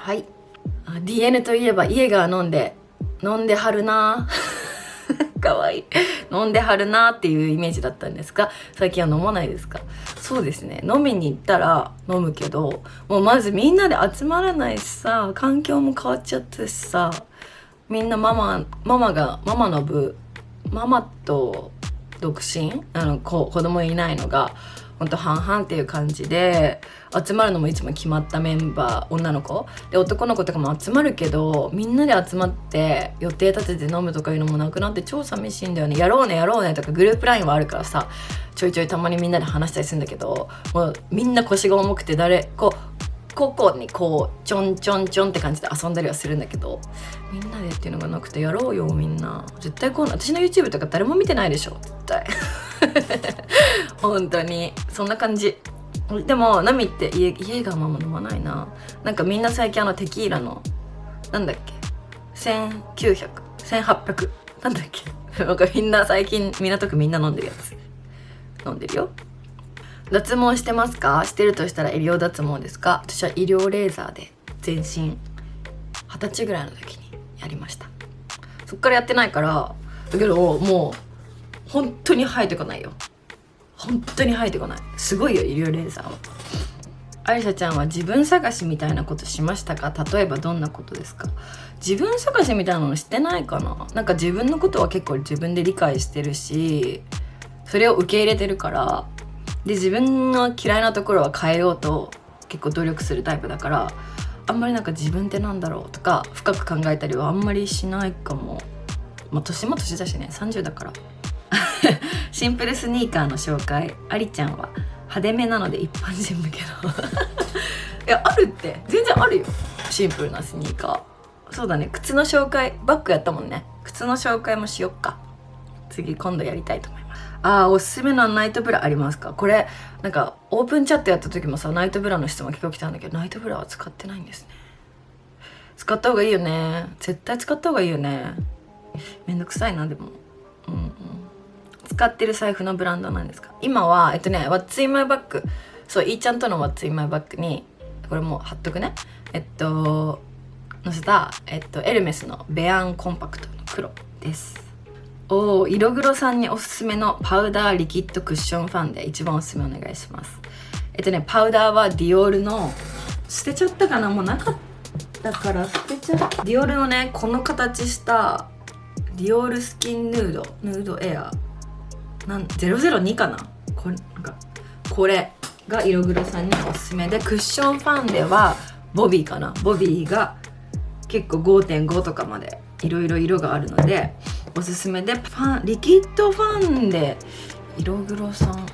はい。DN といえばイエガー飲んではるなかわいい。飲んではるなっていうイメージだったんですが、最近は飲まないですか？そうですね、飲みに行ったら飲むけど、もうまずみんなで集まらないしさ、環境も変わっちゃったしさ、みんなママの部、ママと独身子供いないのがほんと半々っていう感じで、集まるのもいつも決まったメンバー、女の子で男の子とかも集まるけど、みんなで集まって予定立てて飲むとかいうのもなくなって超寂しいんだよね。やろうねとかグループラインはあるからさ、ちょいちょいたまにみんなで話したりするんだけど、もうみんな腰が重くて個々にこうちょんちょんちょんって感じで遊んだりはするんだけど、みんなでっていうのがなくて、やろうよみんな。絶対こう私の YouTube とか誰も見てないでしょ絶対本当にそんな感じ。でもナミって家がママ飲まないな。なんかみんな最近テキーラのなんだっけ1900、1800なんだっけなんかみんな最近港区みんな飲んでるやつ飲んでるよ。脱毛してますか？してるとしたら医療脱毛ですか？私は医療レーザーで全身20歳ぐらいの時にやりました。そっからやってないから、だけどもう本当に生えてこないよ。本当に生えてこない。すごいよ医療レーザーは。アリサちゃんは自分探しみたいなことしましたか？例えばどんなことですか？自分探しみたいなのしてないかな。なんか自分のことは結構自分で理解してるし、それを受け入れてるから、で自分の嫌いなところは変えようと結構努力するタイプだから、あんまりなんか自分ってなんだろうとか深く考えたりはあんまりしないかも。年も年だしね、30だからシンプルスニーカーの紹介。アリちゃんは派手めなので一般人向けのいやあるって、全然あるよシンプルなスニーカー。そうだね、靴の紹介、バッグやったもんね。靴の紹介もしよっか、次今度やりたいと思います。おすすめのナイトブラありますか？これなんかオープンチャットやった時もさ、ナイトブラの質問結構来たんだけど、ナイトブラは使ってないんですね。使った方がいいよね、絶対使った方がいいよね。めんどくさいな。でも使ってる財布のブランドなんですか？今はWhat's in my bag、 そう、いーちゃんとの What's in my bag にこれも貼っとくね。載せたエルメスのベアンコンパクトの黒です。色黒さんにおすすめのパウダーリキッドクッションファンで一番おすすめお願いします。パウダーはディオールの、捨てちゃったかな、もうなかったから捨てちゃった。ディオールのね、この形したディオールスキンヌードエア002かな、これが色黒さんにおすすめで、クッションファンデはボビーかな。ボビーが結構 5.5 とかまでいろいろ色があるのでおすすめで、リキッドファンデ色黒さん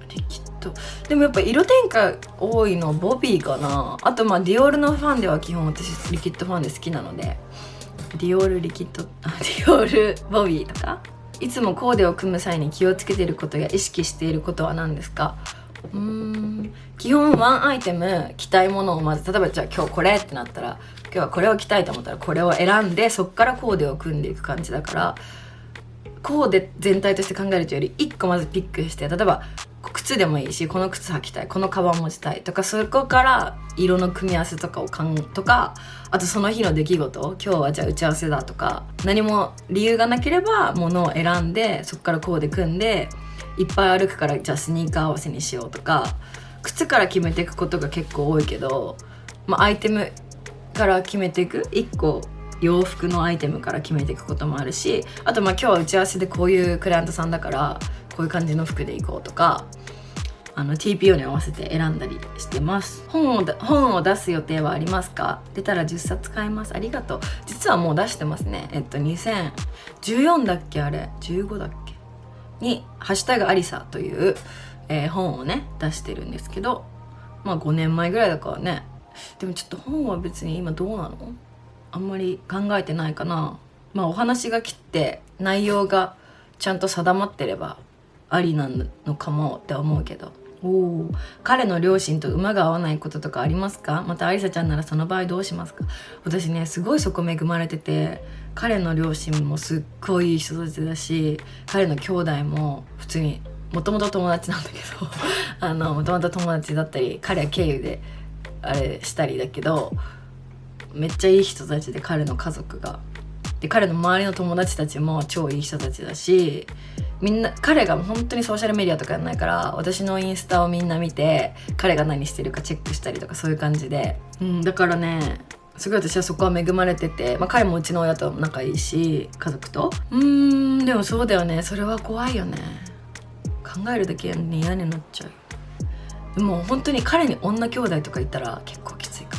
リキッド、でもやっぱ色展開多いのボビーかな。あとディオールのファンデは基本私リキッドファンデ好きなので、ディオールリキッドディオールボビーとか。いつもコーデを組む際に気をつけていることや意識していることは何ですか？基本ワンアイテム着たいものをまず、例えばじゃあ今日これってなったら、今日はこれを着たいと思ったらこれを選んで、そっからコーデを組んでいく感じだから、コーデ全体として考えるというより1個まずピックして、例えば靴でもいいし、この靴履きたい、このカバン持ちたいとか、そこから色の組み合わせとかとか、あとその日の出来事、今日はじゃあ打ち合わせだとか、何も理由がなければ物を選んで、そこからコーデ組んで、いっぱい歩くからじゃあスニーカー合わせにしようとか、靴から決めていくことが結構多いけど、アイテムから決めていく、1個洋服のアイテムから決めていくこともあるし、あと今日は打ち合わせでこういうクライアントさんだからこういう感じの服で行こうとか、TPO に合わせて選んだりしてます。本を出す予定はありますか？出たら10冊買います。ありがとう。実はもう出してますね。2014だっけ、あれ15だっけにハッシュタグアリサという、本をね出してるんですけど、5年前ぐらいだからね。でもちょっと本は別に今どうなの？あんまり考えてないかな。お話が来て内容がちゃんと定まってればありなのかもって思うけど。彼の両親と馬が合わないこととかありますか？またアリサちゃんならその場合どうしますか？私ね、すごいそこ恵まれてて、彼の両親もすっごいいい人たちだし、彼の兄弟も普通にもともと友達なんだけどもともと友達だったり、彼経由であれしたりだけど、めっちゃいい人たちで、彼の家族がで、彼の周りの友達たちも超いい人たちだし、みんな、彼が本当にソーシャルメディアとかやんないから、私のインスタをみんな見て彼が何してるかチェックしたりとか、そういう感じで、だからね、すごい私はそこは恵まれてて、彼もうちの親と仲いいし、家族と。でもそうだよね、それは怖いよね。考えるだけに嫌になっちゃう。でも本当に彼に女兄弟とかいたら結構きついか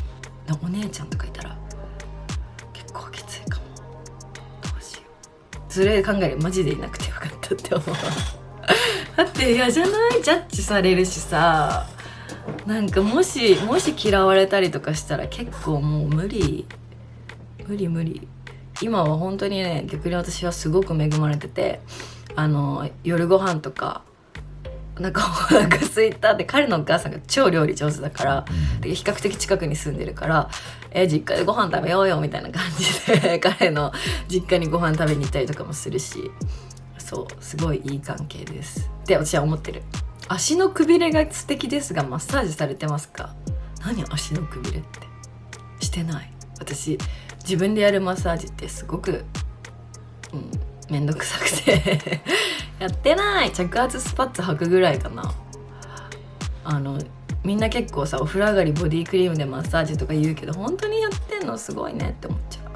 も。お姉ちゃんとかいたら結構きついかも。どうしよう。それ考える、マジでいなくてよかったって思うだって嫌じゃない？ジャッジされるしさ、なんかもし嫌われたりとかしたら結構もう無理。今は本当にね、逆に私はすごく恵まれてて、夜ご飯とかなんかお腹空いたって、彼のお母さんが超料理上手だから、で比較的近くに住んでるから、実家でご飯食べようよみたいな感じで彼の実家にご飯食べに行ったりとかもするし、そうすごいいい関係ですって私は思ってる。足のくびれが素敵ですが、マッサージされてますか？何足のくびれって。してない。私自分でやるマッサージってすごくめんどくさくてやってない。着圧スパッツ履くぐらいかな。みんな結構さ、お風呂上がりボディクリームでマッサージとか言うけど、本当にやってんのすごいねって思っちゃう。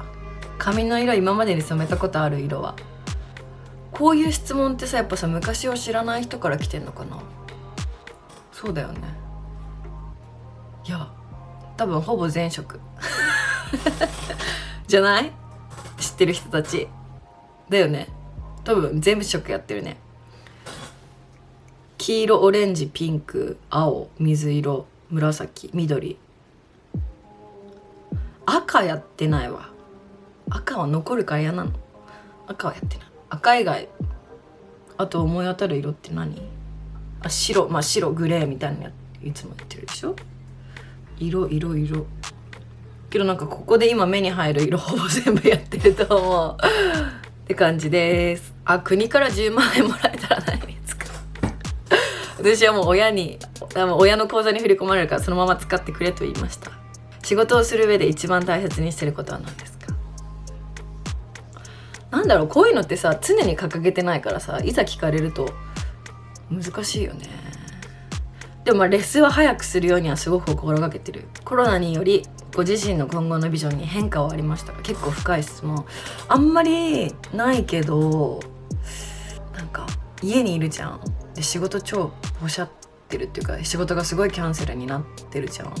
髪の色、今までに染めたことある色は。こういう質問ってさ、やっぱさ、昔を知らない人から来てんのかな。そうだよね。いや多分ほぼ全色じゃない？知ってる人たちだよね。多分全部色やってるね。黄色、オレンジ、ピンク、青、水色、紫、緑。赤やってないわ。赤は残るから嫌なの。赤はやってない。赤以外あと思い当たる色って何？白、白、グレーみたいなやついつも言ってるでしょ。色けどなんかここで今目に入る色ほぼ全部やってると思うって感じです。国から10万円もらえたら何に使う私はもう親の口座に振り込まれるからそのまま使ってくれと言いました。仕事をする上で一番大切にしてることは何ですか？なんだろう、こういうのってさ、常に掲げてないからさ、いざ聞かれると難しいよね。でもレッスンは早くするようにはすごく心がけてる。コロナによりご自身の今後のビジョンに変化はありましたか？結構深い質問。あんまりないけど、なんか家にいるじゃん。で仕事超ポシャってるっていうか、仕事がすごいキャンセルになってるじゃん。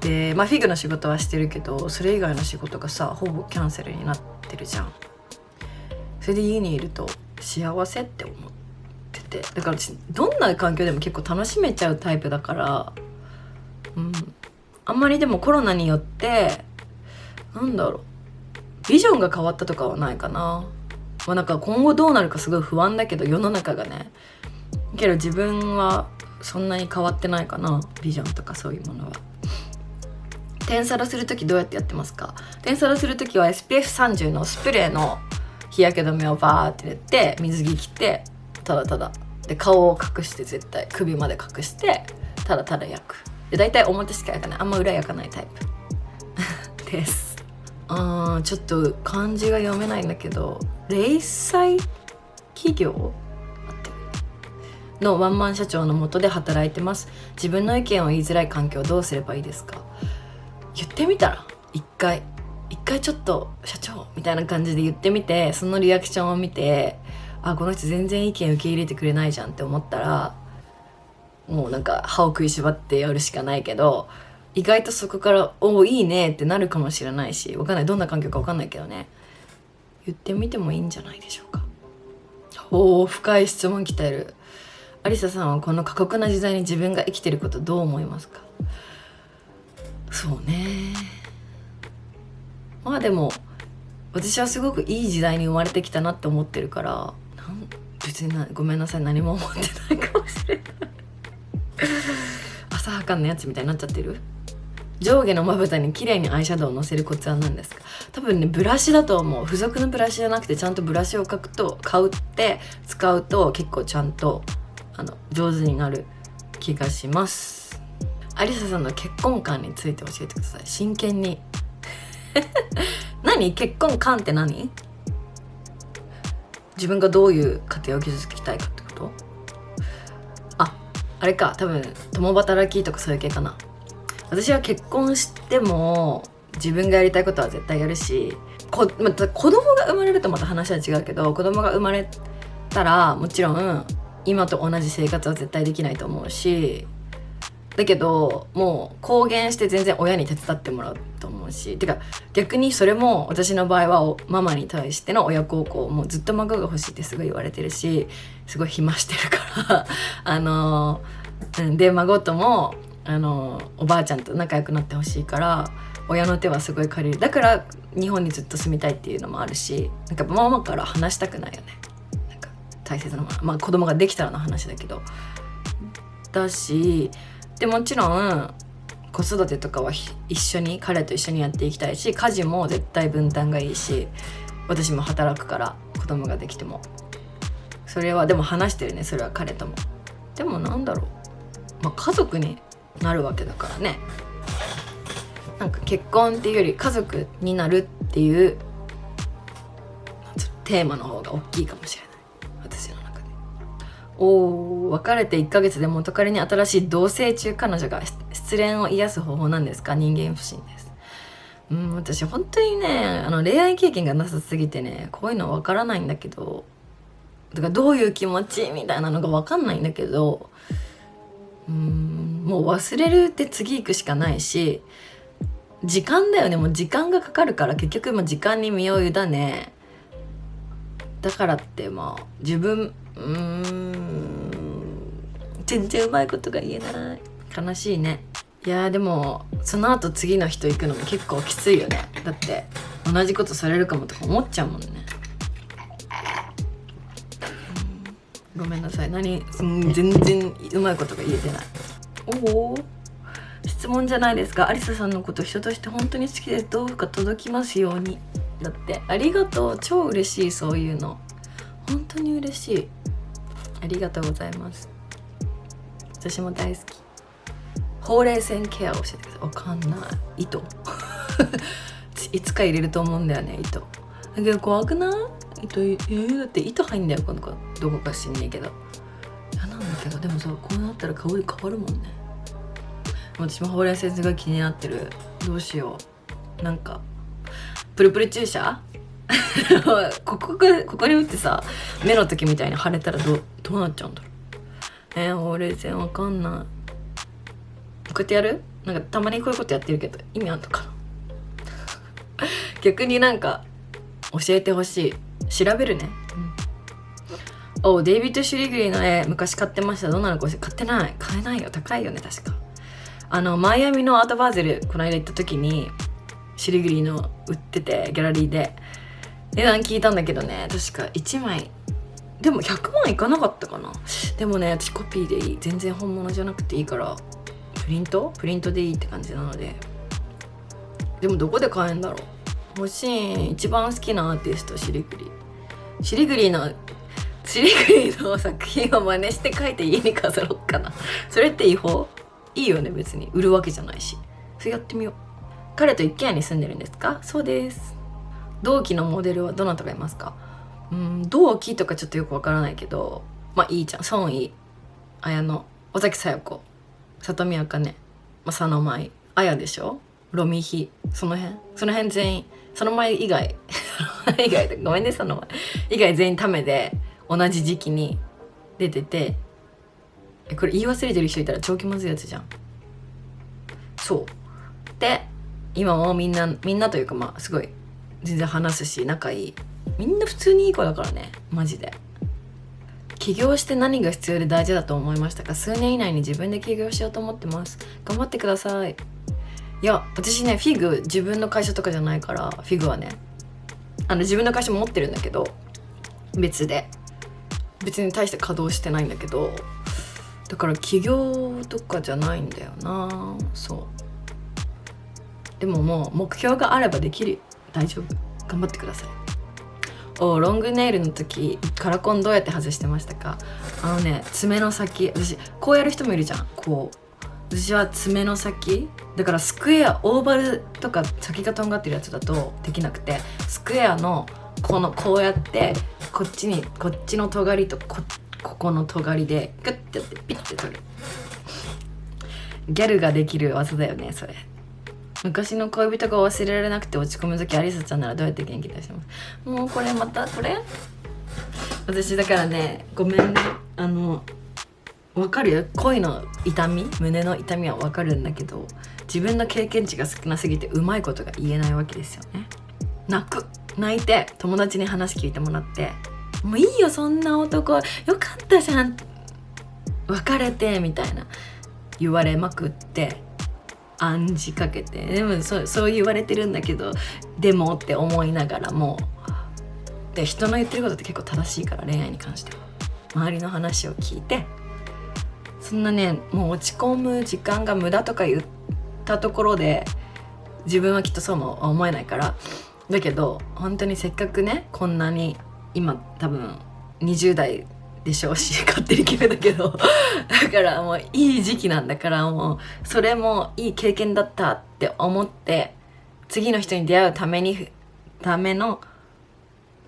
でフィグの仕事はしてるけど、それ以外の仕事がさほぼキャンセルになってるじゃん。それで家にいると幸せって思ってて、だから私どんな環境でも結構楽しめちゃうタイプだから、あんまりでもコロナによってなんだろう、ビジョンが変わったとかはないかな。なんか今後どうなるかすごい不安だけど、世の中がね。けど自分はそんなに変わってないかな、ビジョンとかそういうものは。テンサラするときどうやってやってますか？テンサラするときは SPF30 のスプレーの日焼け止めをバーって入れて、水着着て、ただただで顔を隠して、絶対首まで隠してただただ焼く。で大体表しか焼かない、あんま裏焼かないタイプです。ちょっと漢字が読めないんだけど、零細企業のワンマン社長の下で働いてます。自分の意見を言いづらい環境をどうすればいいですか？言ってみたら、一回ちょっと社長みたいな感じで言ってみて、そのリアクションを見て、この人全然意見受け入れてくれないじゃんって思ったら、もうなんか歯を食いしばってやるしかないけど、意外とそこからいいねってなるかもしれないし、わかんない、どんな環境かわかんないけどね、言ってみてもいいんじゃないでしょうか。深い質問来てる。アリサさんはこの過酷な時代に自分が生きてることどう思いますか？そうね、でも私はすごくいい時代に生まれてきたなって思ってるから、別にごめんなさい、何も思ってないかもしれない浅はかなやつみたいになっちゃってる。上下のまぶたに綺麗にアイシャドウをのせるコツは何ですか？多分ね、ブラシだと思う。付属のブラシじゃなくて、ちゃんとブラシを買って使うと結構ちゃんと上手になる気がします。アリサさんの結婚観について教えてください。真剣に何？結婚観って何？自分がどういう家庭を築きたいかってこと？あれか、多分共働きとかそういう系かな。私は結婚しても自分がやりたいことは絶対やるし、また子供が生まれるとまた話は違うけど、子供が生まれたらもちろん今と同じ生活は絶対できないと思うし、だけどもう公言して全然親に手伝ってもらうと思うし、てか逆にそれも私の場合はママに対しての親孝行、もうずっと孫が欲しいってすごい言われてるし、すごい暇してるからで孫ともおばあちゃんと仲良くなってほしいから親の手はすごい借りる。だから日本にずっと住みたいっていうのもあるし、なんかママから話したくないよね。なんか大切な子供ができたらの話だけどだし、でもちろん子育てとかは彼と一緒にやっていきたいし、家事も絶対分担がいいし、私も働くから子供ができてもそれはでも話してるね、それは彼とも。でもなんだろう、家族になるわけだからね。なんか結婚っていうより家族になるっていうテーマの方が大きいかもしれない、私の中で。別れて1ヶ月で元彼に新しい同棲中彼女が失恋を癒す方法なんですか？人間不信です。私本当にね恋愛経験がなさすぎてね、こういうの分からないんだけど、だからどういう気持ちみたいなのが分かんないんだけど、もう忘れるって次行くしかないし、時間だよね。もう時間がかかるから結局もう時間に身を委ね、だからって自分全然うまいことが言えない。悲しいね。いやでもその後次の人行くのも結構きついよね。だって同じことされるかもとか思っちゃうもんね。ごめんなさい。全然うまいことが言えてない。質問じゃないですが、アリサさんのこと人として本当に好きです。どうか届きますように。だってありがとう。超嬉しい。そういうの本当に嬉しい。ありがとうございます。私も大好き。ほうれい線ケアを教えてください。わかんない。糸いつか入れると思うんだよね、糸。だけど怖くない？糸だって糸入んだよ、この子。どこか知んねえけど。嫌なんだけど、でもさ、こうなったら顔変わるもんね。私もほうれい線が気になってる。どうしよう。なんかプルプル注射ここに打ってさ、目の時みたいに腫れたらどうなっちゃうんだろう。ほうれい線わかんない。こうやってやる？なんかたまにこういうことやってるけど意味あんのかな逆になんか教えてほしい。調べるね。デイビッド・シュリグリーの絵昔買ってました。どんなのか買ってない。買えないよ。高いよね確か。マイアミのアートバーゼルこの間行った時にシュリグリーの売ってて、ギャラリーで値段聞いたんだけどね、確か1枚でも100万いかなかったかな。でもね、私コピーでいい。全然本物じゃなくていいから、プリントでいいって感じなので。でもどこで買えんだろう。欲しい。一番好きなアーティストシュリグリーの作品を真似して描いて家に飾ろうかな。それって違法？いいよね、別に売るわけじゃないし。それやってみよう。彼と一軒家に住んでるんですか？そうです。同期のモデルはどなたがいますか？同期とかちょっとよくわからないけど、いいちゃん、孫井、綾乃、尾崎さよ子、里見茜、佐野舞、綾でしょ、ロミヒ、その辺全員、その前以外ごめんね、その前以外全員ためで同じ時期に出てて、これ言い忘れてる人いたら超気まずいやつじゃん。そうで、今もみんなというかすごい全然話すし仲いい。みんな普通にいい子だからね、マジで。起業して何が必要で大事だと思いましたか？数年以内に自分で起業しようと思ってます。頑張ってください。いや、私ね、フィグ自分の会社とかじゃないから、フィグはね自分の会社も持ってるんだけど、別に大して稼働してないんだけど、だから起業とかじゃないんだよな。そうでももう目標があればできる。大丈夫。頑張ってください。ロングネイルの時カラコンどうやって外してましたか？爪の先、私こうやる人もいるじゃん。こう私は爪の先だから、スクエアオーバルとか先がとんがってるやつだとできなくて、スクエアのこうやってこっちの尖りとここの尖りでグッてやってピッて取る。ギャルができる技だよねそれ。昔の恋人が忘れられなくて落ち込む時、アリサちゃんならどうやって元気出します？もうこれまたこれ私だからね、ごめんね、わかるよ、恋の痛み、胸の痛みはわかるんだけど、自分の経験値が少なすぎてうまいことが言えないわけですよね。泣いて友達に話聞いてもらって、もういいよそんな男よかったじゃん別れてみたいな言われまくって、暗示かけて、でもそう言われてるんだけど、でもって思いながらも、で人の言ってることって結構正しいから、恋愛に関しては周りの話を聞いて、そんなねもう落ち込む時間が無駄とか言ったところで自分はきっとそうも思えないから。だけど本当にせっかくね、こんなに今多分20代でしょうし、勝手に決めたけどだからもういい時期なんだから、もうそれもいい経験だったって思って、次の人に出会うための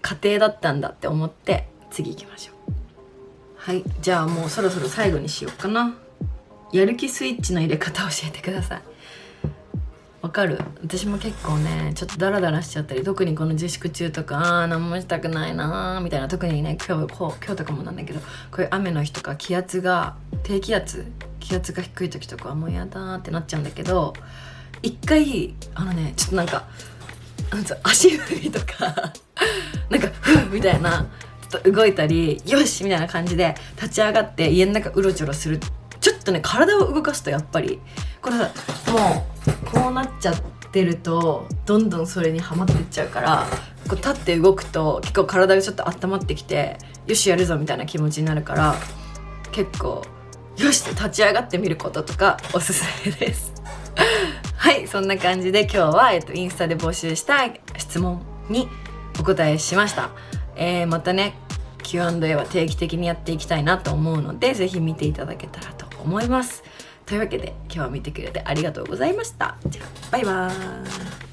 過程だったんだって思って次行きましょう。はい、じゃあもうそろそろ最後にしようかな。やる気スイッチの入れ方教えてください。わかる？私も結構ねちょっとダラダラしちゃったり、特にこの自粛中とか何もしたくないなみたいな、特にね今日とかもなんだけど、こういう雨の日とか気圧が低気圧が低い時とかはもうやだーってなっちゃうんだけど、一回ちょっとなんか足踏みとかなんかふーみたいなちょっと動いたり、よしみたいな感じで立ち上がって家の中うろちょろする。ちょっとね体を動かすとやっぱりこれさ、もうこうなっちゃってるとどんどんそれにはまっていっちゃうから、こう立って動くと結構体がちょっと温まってきて、よしやるぞみたいな気持ちになるから、結構よしって立ち上がってみることとかおすすめですはい、そんな感じで今日は、インスタで募集した質問にお答えしました。またね Q&A は定期的にやっていきたいなと思うので、ぜひ見ていただけたらと思います。というわけで今日は見てくれてありがとうございました。じゃあバイバーイ。